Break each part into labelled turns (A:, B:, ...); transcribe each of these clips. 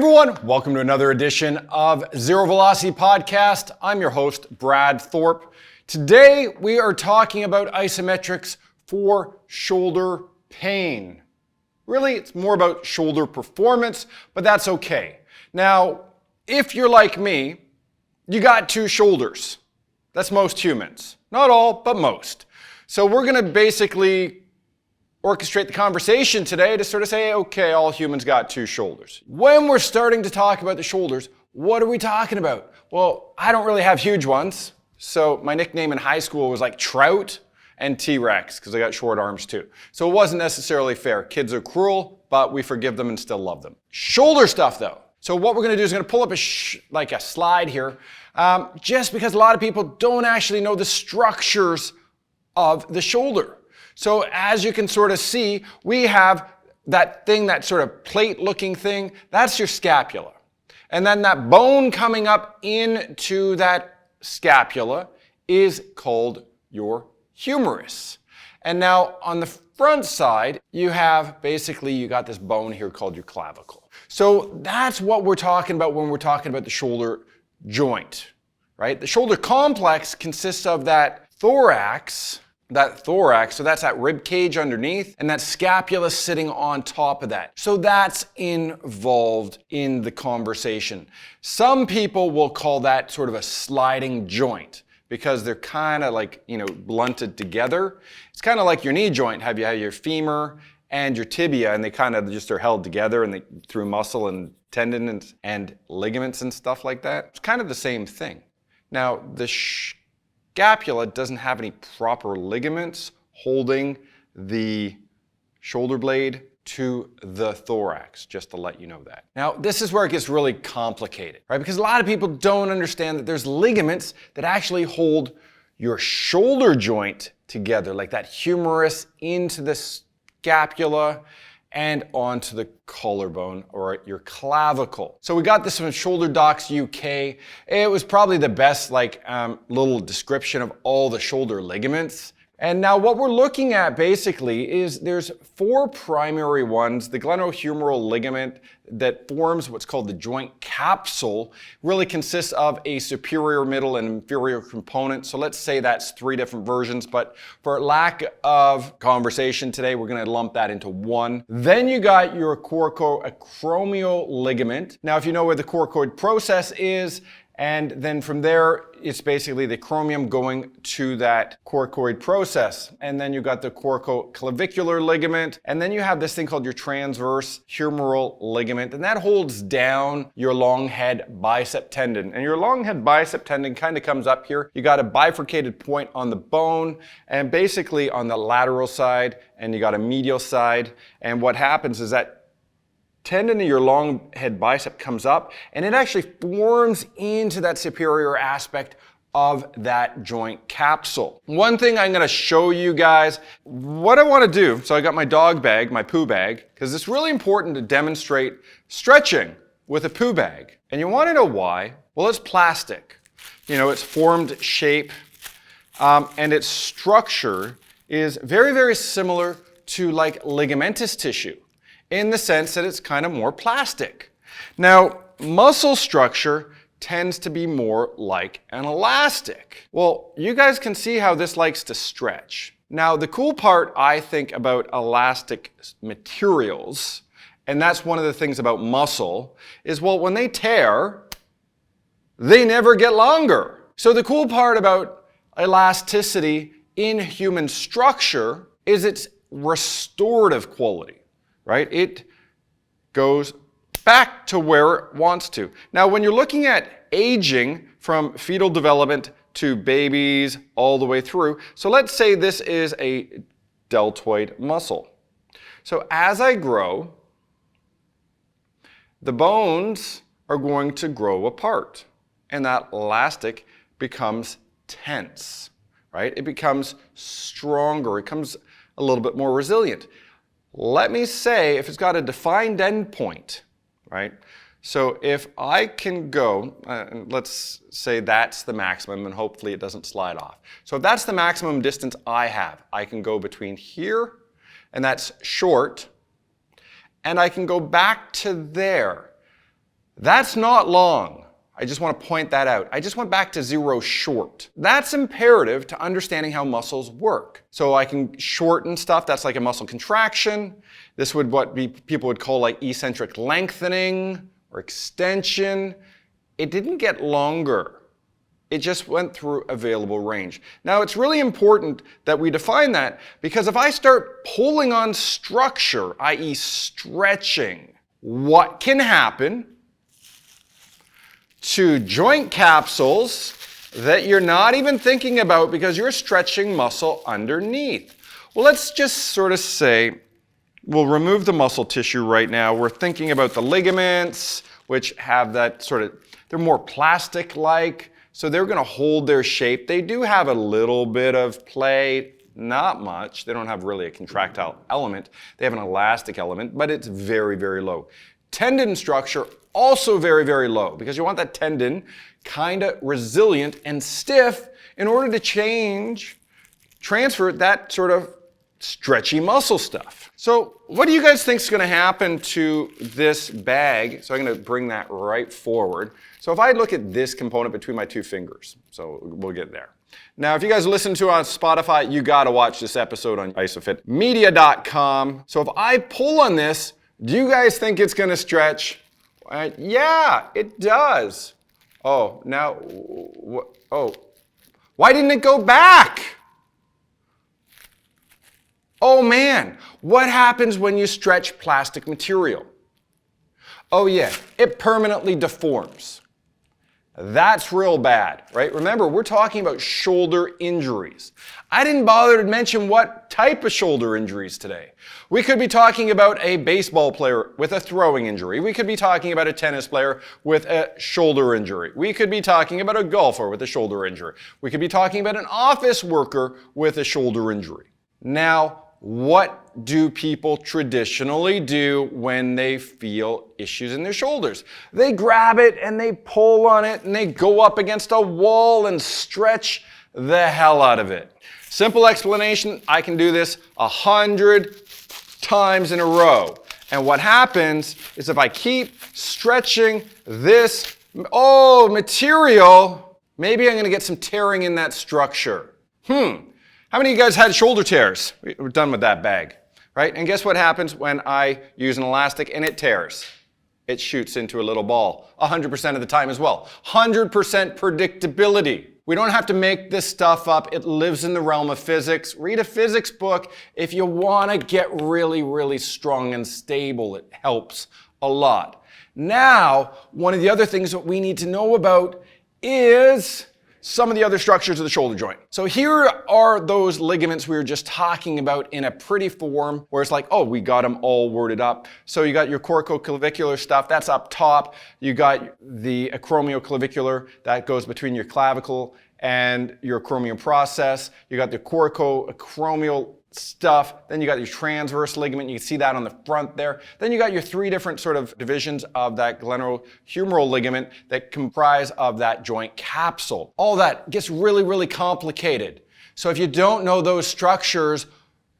A: everyone, welcome to another edition of Zero Velocity Podcast. I'm your host, Brad Thorpe. Today we are talking about isometrics for shoulder pain. Really, it's more about shoulder performance, but that's okay. Now, if you're like me, you got two shoulders. That's most humans. Not all, but most. So we're going to basically orchestrate the conversation today to sort of say, okay, all humans got two shoulders. When we're starting to talk about the shoulders, what are we talking about? Well, I don't really have huge ones. So my nickname in high school was like Trout and T-Rex because I got short arms too. So it wasn't necessarily fair. Kids are cruel, but we forgive them and still love them. Shoulder stuff though. So what we're going to do is going to pull up a slide here, just because a lot of people don't actually know the structures of the shoulder. So as you can sort of see, we have that thing, that sort of plate-looking thing, that's your scapula. And then that bone coming up into that scapula is called your humerus. And now on the front side, you got this bone here called your clavicle. So that's what we're talking about when we're talking about the shoulder joint, right? The shoulder complex consists of that thorax, so that's that rib cage underneath, and that scapula sitting on top of that. So that's involved in the conversation. Some people will call that sort of a sliding joint because they're kind of like, blunted together. It's kind of like your knee joint. You have your femur and your tibia, and they kind of just are held together and through muscle and tendon and ligaments and stuff like that. It's kind of the same thing. Now, the scapula doesn't have any proper ligaments holding the shoulder blade to the thorax, just to let you know that. Now, this is where it gets really complicated, right? Because a lot of people don't understand that there's ligaments that actually hold your shoulder joint together, like that humerus into the scapula and onto the collarbone or your clavicle. So we got this from Shoulder Docs UK. It was probably the best little description of all the shoulder ligaments. And now what we're looking at basically is there's four primary ones. The glenohumeral ligament that forms what's called the joint capsule really consists of a superior, middle, and inferior component. So let's say that's three different versions, but for lack of conversation today, we're going to lump that into one. Then you got your coracoacromial ligament. Now, if you know where the coracoid process is, and then from there, it's basically the acromion going to that coracoid process. And then you got the coracoclavicular ligament. And then you have this thing called your transverse humeral ligament. And that holds down your long head bicep tendon. And your long head bicep tendon kind of comes up here. You got a bifurcated point on the bone and basically on the lateral side. And you got a medial side. And what happens is that tendon of your long head bicep comes up and it actually forms into that superior aspect of that joint capsule. One thing I'm going to show you guys, what I want to do, so I got my dog bag, my poo bag, because it's really important to demonstrate stretching with a poo bag. And you want to know why? Well, it's plastic. It's formed shape, and its structure is very, very similar to like ligamentous tissue, in the sense that it's kind of more plastic. Now, muscle structure tends to be more like an elastic. Well, you guys can see how this likes to stretch. Now, the cool part, I think, about elastic materials, and that's one of the things about muscle, is, well, when they tear, they never get longer. So the cool part about elasticity in human structure is its restorative quality. Right? It goes back to where it wants to. Now, when you're looking at aging from fetal development to babies all the way through, so let's say this is a deltoid muscle. So as I grow, the bones are going to grow apart, and that elastic becomes tense, right? It becomes stronger. It becomes a little bit more resilient. Let me say if it's got a defined endpoint, right? So if I can go, let's say that's the maximum and hopefully it doesn't slide off. So if that's the maximum distance I have, I can go between here and that's short, and I can go back to there. That's not long. I just want to point that out. I just went back to 0 short. That's imperative to understanding how muscles work. So I can shorten stuff. That's like a muscle contraction. This would people would call like eccentric lengthening or extension. It didn't get longer. It just went through available range. Now it's really important that we define that, because if I start pulling on structure, i.e. stretching, what can happen to joint capsules that you're not even thinking about because you're stretching muscle underneath? Well, let's just sort of say, we'll remove the muscle tissue right now. We're thinking about the ligaments, which have that sort of, they're more plastic-like, so they're going to hold their shape. They do have a little bit of play, not much. They don't have really a contractile element. They have an elastic element, but it's very, very low. Tendon structure, also very, very low, because you want that tendon kind of resilient and stiff in order to transfer that sort of stretchy muscle stuff. So what do you guys think is going to happen to this bag? So I'm going to bring that right forward. So if I look at this component between my 2 fingers, so we'll get there. Now, if you guys listen to it on Spotify, you got to watch this episode on ISOPHITmedia.com. So if I pull on this, do you guys think it's going to stretch? Yeah, it does. Oh, now, why didn't it go back? Oh man, what happens when you stretch plastic material? Oh yeah, it permanently deforms. That's real bad, right? Remember, we're talking about shoulder injuries. I didn't bother to mention what type of shoulder injuries today. We could be talking about a baseball player with a throwing injury. We could be talking about a tennis player with a shoulder injury. We could be talking about a golfer with a shoulder injury. We could be talking about an office worker with a shoulder injury. Now, what do people traditionally do when they feel issues in their shoulders? They grab it and they pull on it and they go up against a wall and stretch the hell out of it. Simple explanation, I can do this 100 times in a row. And what happens is if I keep stretching this, material, maybe I'm going to get some tearing in that structure. How many of you guys had shoulder tears? We're done with that bag, right? And guess what happens when I use an elastic and it tears? It shoots into a little ball 100% of the time as well. 100% predictability. We don't have to make this stuff up. It lives in the realm of physics. Read a physics book if you want to get really, really strong and stable. It helps a lot. Now, one of the other things that we need to know about is some of the other structures of the shoulder joint. So here are those ligaments we were just talking about in a pretty form where it's like, we got them all worded up. So you got your corticoclavicular stuff, that's up top. You got the acromioclavicular, that goes between your clavicle and your acromion process. You got the coracoacromial stuff. Then you got your transverse ligament. You can see that on the front there. Then you got your 3 different sort of divisions of that glenohumeral ligament that comprise of that joint capsule. All that gets really, really complicated. So if you don't know those structures,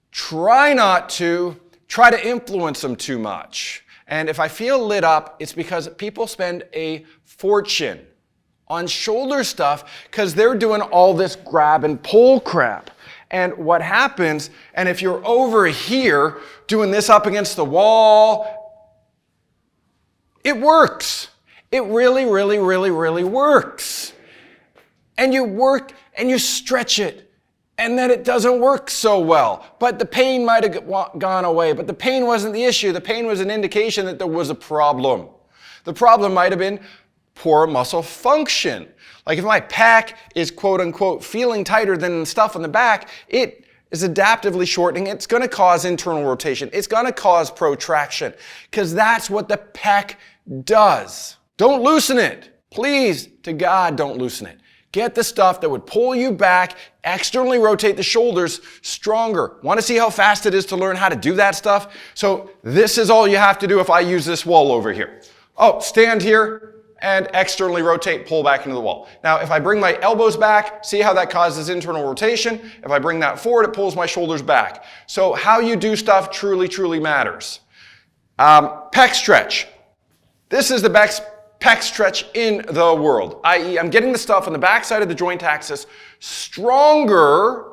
A: try to influence them too much. And if I feel lit up, it's because people spend a fortune on shoulder stuff because they're doing all this grab and pull crap. And what happens, and if you're over here doing this up against the wall, it works. It really, really, really, really works. And you work and you stretch it, and then it doesn't work so well. But the pain might have gone away, but the pain wasn't the issue. The pain was an indication that there was a problem. The problem might have been poor muscle function. Like if my pec is quote unquote feeling tighter than the stuff on the back, it is adaptively shortening. It's going to cause internal rotation. It's going to cause protraction because that's what the pec does. Don't loosen it. Please, to God, don't loosen it. Get the stuff that would pull you back, externally rotate the shoulders stronger. Want to see how fast it is to learn how to do that stuff? So this is all you have to do if I use this wall over here. Stand here and externally rotate, pull back into the wall. Now, if I bring my elbows back, see how that causes internal rotation? If I bring that forward, it pulls my shoulders back. So how you do stuff truly, truly matters. Pec stretch. This is the pec stretch in the world, i.e. I'm getting the stuff on the backside of the joint axis stronger.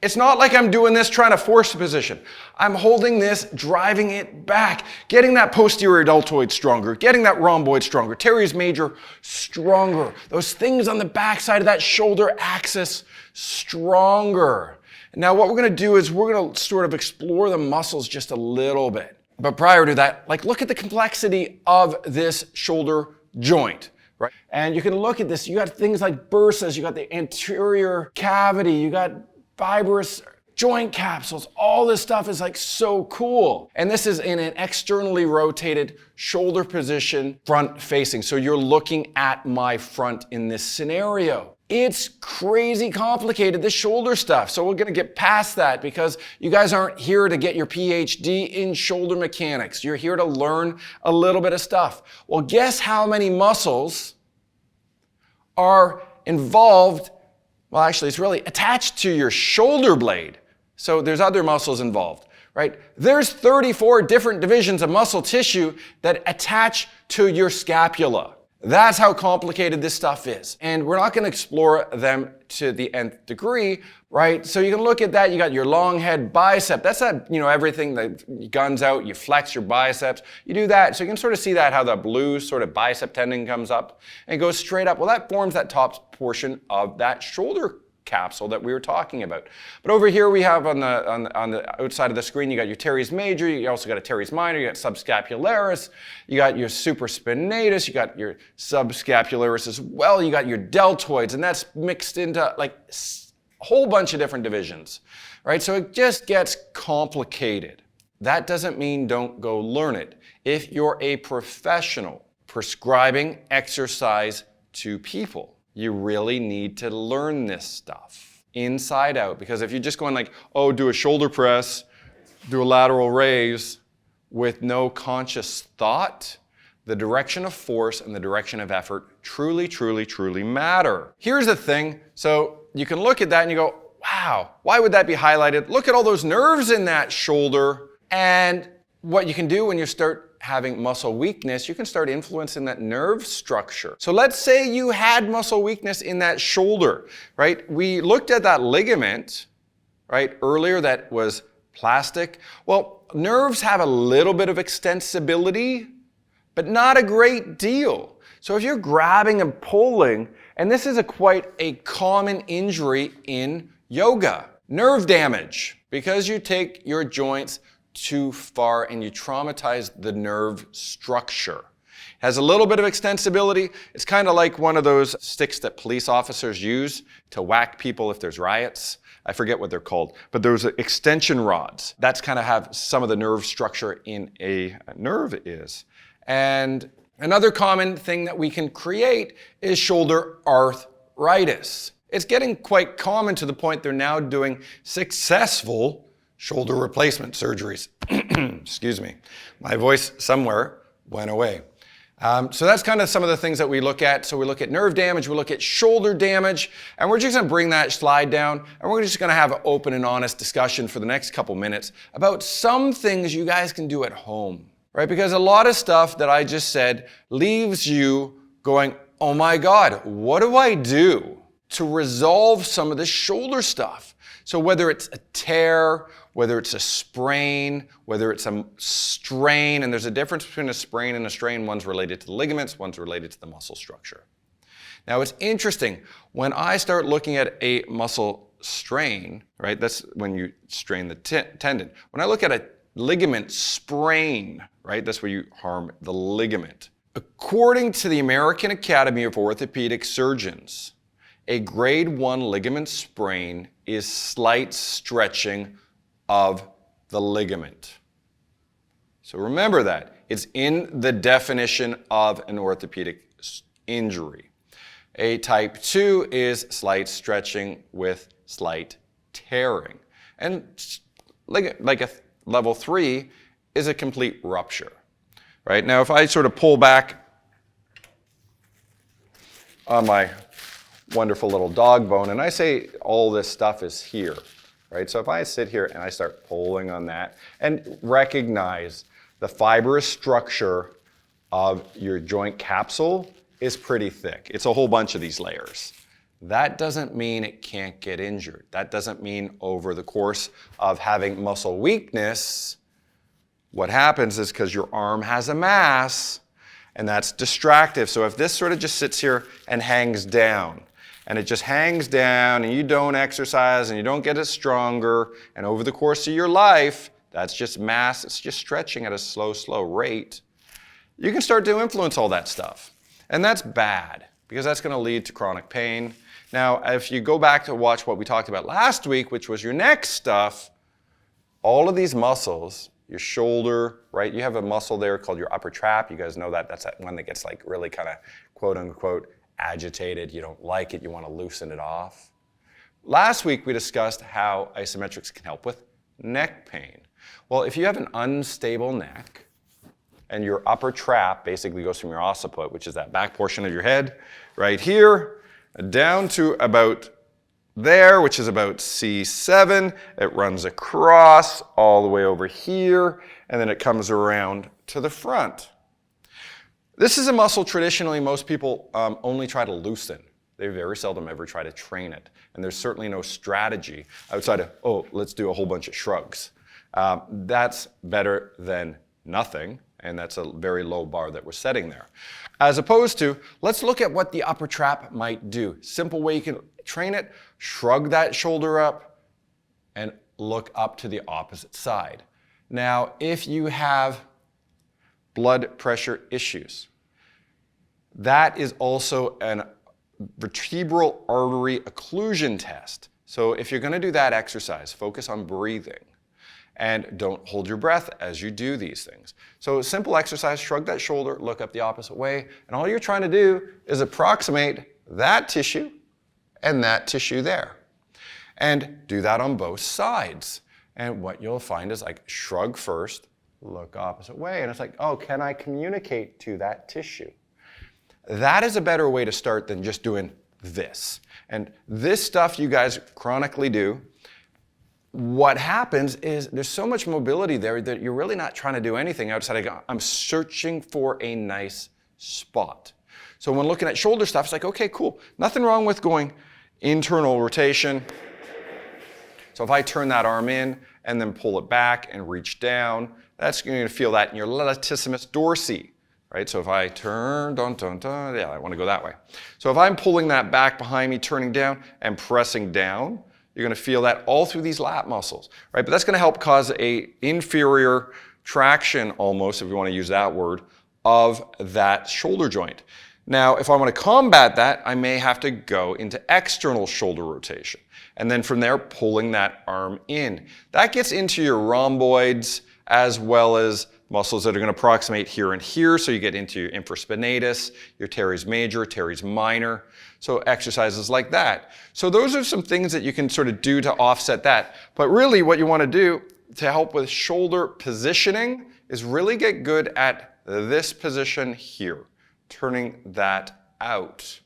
A: It's not like I'm doing this trying to force the position. I'm holding this, driving it back, getting that posterior deltoid stronger, getting that rhomboid stronger, teres major stronger, those things on the backside of that shoulder axis stronger. Now what we're going to do is we're going to sort of explore the muscles just a little bit. But prior to that, like, look at the complexity of this shoulder joint. Right? And you can look at this. You got things like bursas, you got the anterior cavity, you got fibrous joint capsules. All this stuff is like so cool. And this is in an externally rotated shoulder position, front facing. So you're looking at my front in this scenario. It's crazy complicated, this shoulder stuff. So we're going to get past that because you guys aren't here to get your PhD in shoulder mechanics. You're here to learn a little bit of stuff. Well, guess how many muscles are involved? Well, actually, it's really attached to your shoulder blade. So there's other muscles involved, right? There's 34 different divisions of muscle tissue that attach to your scapula. That's how complicated this stuff is. And we're not going to explore them to the nth degree, right? So you can look at that. You got your long head bicep. That's that, everything that guns out, you flex your biceps. You do that. So you can sort of see that, how the blue sort of bicep tendon comes up and goes straight up. Well, that forms that top portion of that shoulder capsule that we were talking about. But over here we have on the outside of the screen, you got your teres major, you also got a teres minor, you got subscapularis, you got your supraspinatus, you got your subscapularis as well, you got your deltoids, and that's mixed into like a whole bunch of different divisions, right? So it just gets complicated. That doesn't mean don't go learn it. If you're a professional prescribing exercise to people, you really need to learn this stuff inside out, because if you're just going like, oh, do a shoulder press, do a lateral raise with no conscious thought, the direction of force and the direction of effort truly, truly, truly matter. Here's the thing. So you can look at that and you go, wow, why would that be highlighted? Look at all those nerves in that shoulder. And what you can do when you start having muscle weakness, you can start influencing that nerve structure. So let's say you had muscle weakness in that shoulder, right? We looked at that ligament, right, earlier that was plastic. Well, nerves have a little bit of extensibility, but not a great deal. So if you're grabbing and pulling, and this is quite a common injury in yoga, nerve damage, because you take your joints too far and you traumatize the nerve structure. It has a little bit of extensibility. It's kind of like one of those sticks that police officers use to whack people if there's riots. I forget what they're called, but those extension rods. That's kind of have some of the nerve structure in a nerve is. And another common thing that we can create is shoulder arthritis. It's getting quite common to the point they're now doing successful shoulder replacement surgeries. Excuse me. My voice somewhere went away. So that's kind of some of the things that we look at. So we look at nerve damage, we look at shoulder damage, and we're just going to bring that slide down, and we're just going to have an open and honest discussion for the next couple minutes about some things you guys can do at home, right? Because a lot of stuff that I just said leaves you going, oh my God, what do I do to resolve some of this shoulder stuff? So whether it's a tear, whether it's a sprain, whether it's a strain, and there's a difference between a sprain and a strain. One's related to the ligaments, one's related to the muscle structure. Now it's interesting, when I start looking at a muscle strain, right, that's when you strain the tendon. When I look at a ligament sprain, right, that's where you harm the ligament. According to the American Academy of Orthopedic Surgeons, a grade 1 ligament sprain is slight stretching of the ligament. So remember that. It's in the definition of an orthopedic injury. A type 2 is slight stretching with slight tearing. And like a level 3 is a complete rupture. Right? Now if I sort of pull back on my wonderful little dog bone, and I say all this stuff is here, right? So if I sit here and I start pulling on that and recognize the fibrous structure of your joint capsule is pretty thick. It's a whole bunch of these layers. That doesn't mean it can't get injured. That doesn't mean over the course of having muscle weakness, what happens is because your arm has a mass, and that's distractive. So if this sort of just sits here and hangs down, and it just hangs down, and you don't exercise, and you don't get it stronger, and over the course of your life, that's just mass, it's just stretching at a slow, slow rate, you can start to influence all that stuff. And that's bad, because that's going to lead to chronic pain. Now, if you go back to watch what we talked about last week, which was your neck stuff, all of these muscles, your shoulder, right? You have a muscle there called your upper trap. You guys know that. That's that one that gets like really kind of quote unquote agitated. You don't like it. You want to loosen it off. Last week we discussed how isometrics can help with neck pain. Well, if you have an unstable neck and your upper trap basically goes from your occiput, which is that back portion of your head, right here, down to about there, which is about C7. It runs across all the way over here, and then it comes around to the front. This is a muscle traditionally most people only try to loosen. They very seldom ever try to train it. And there's certainly no strategy outside of, oh, let's do a whole bunch of shrugs. That's better than nothing, and that's a very low bar that we're setting there. As opposed to, let's look at what the upper trap might do. Simple way you can train it, shrug that shoulder up and look up to the opposite side. Now, if you have blood pressure issues, that is also an vertebral artery occlusion test. So if you're going to do that exercise, focus on breathing. And don't hold your breath as you do these things. So simple exercise, shrug that shoulder, look up the opposite way, and all you're trying to do is approximate that tissue and that tissue there. And do that on both sides. And what you'll find is like shrug first, look opposite way, and it's like, oh, can I communicate to that tissue? That is a better way to start than just doing this. And this stuff you guys chronically do. What happens is there's so much mobility there that you're really not trying to do anything outside of, I'm searching for a nice spot. So when looking at shoulder stuff, it's like, okay, cool. Nothing wrong with going internal rotation. So if I turn that arm in and then pull it back and reach down, that's going to feel that in your latissimus dorsi, right? So if I turn, dun, dun, dun, yeah, I want to go that way. So if I'm pulling that back behind me, turning down and pressing down, you're going to feel that all through these lat muscles, right? But that's going to help cause a inferior traction almost, if you want to use that word, of that shoulder joint. Now, if I want to combat that, I may have to go into external shoulder rotation. And then from there, pulling that arm in. That gets into your rhomboids as well as muscles that are going to approximate here and here. So you get into your infraspinatus, your teres major, teres minor. So exercises like that. So those are some things that you can sort of do to offset that. But really what you want to do to help with shoulder positioning is really get good at this position here, turning that out.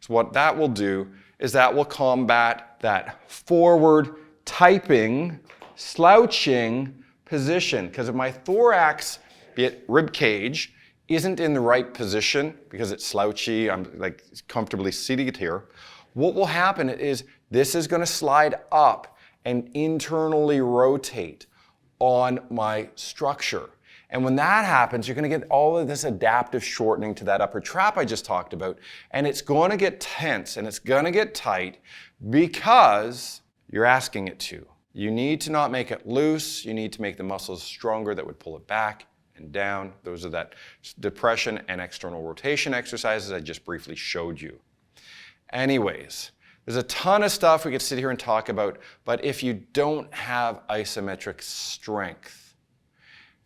A: So what that will do is that will combat that forward typing, slouching position. Because if my thorax, be it rib cage, isn't in the right position because it's slouchy, I'm like comfortably seated here, what will happen is this is going to slide up and internally rotate on my structure. And when that happens, you're going to get all of this adaptive shortening to that upper trap I just talked about, and it's going to get tense and it's going to get tight because you're asking it to. You need to not make it loose. You need to make the muscles stronger that would pull it back and down. Those are that depression and external rotation exercises I just briefly showed you. Anyways, there's a ton of stuff we could sit here and talk about, but if you don't have isometric strength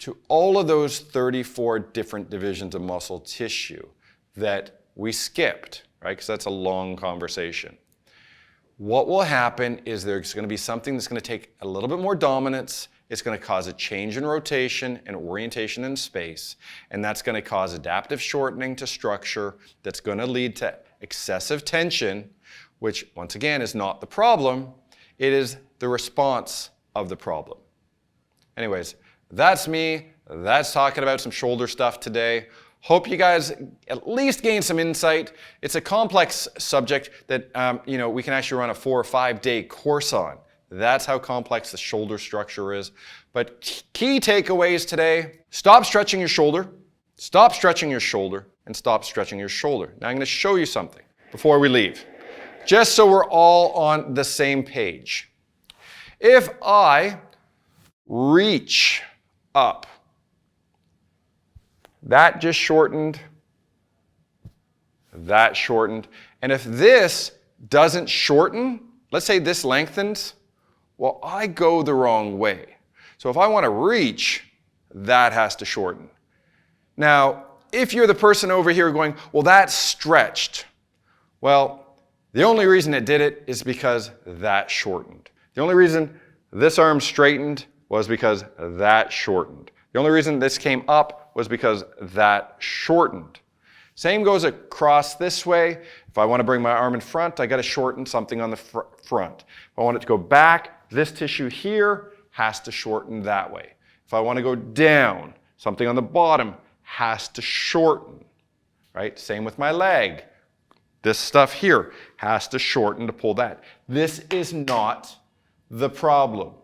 A: to all of those 34 different divisions of muscle tissue that we skipped, right? Because that's a long conversation. What will happen is there's going to be something that's going to take a little bit more dominance. It's going to cause a change in rotation and orientation in space, and that's going to cause adaptive shortening to structure that's going to lead to excessive tension, which once again is not the problem. It is the response of the problem. Anyways, that's me. That's talking about some shoulder stuff today. Hope you guys at least gain some insight. It's a complex subject that we can actually run a 4 or 5 day course on. That's how complex the shoulder structure is. But key takeaways today: stop stretching your shoulder, stop stretching your shoulder, and stop stretching your shoulder. Now I'm going to show you something before we leave, just so we're all on the same page. If I reach up, that just shortened, that shortened. And if this doesn't shorten, let's say this lengthens, well, I go the wrong way. So if I want to reach, that has to shorten. Now, if you're the person over here going, well, that's stretched. Well, the only reason it did it is because that shortened. The only reason this arm straightened was because that shortened. The only reason this came up was because that shortened. Same goes across this way. If I want to bring my arm in front, I got to shorten something on the front. If I want it to go back, this tissue here has to shorten that way. If I want to go down, something on the bottom has to shorten, right? Same with my leg. This stuff here has to shorten to pull that. This is not the problem.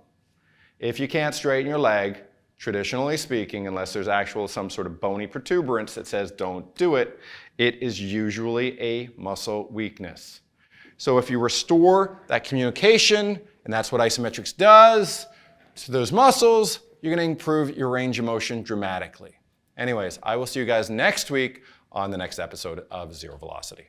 A: If you can't straighten your leg, traditionally speaking, unless there's some sort of bony protuberance that says don't do it, it is usually a muscle weakness. So if you restore that communication, and that's what Isometrics does to those muscles, you're going to improve your range of motion dramatically. Anyways, I will see you guys next week on the next episode of Zero Velocity.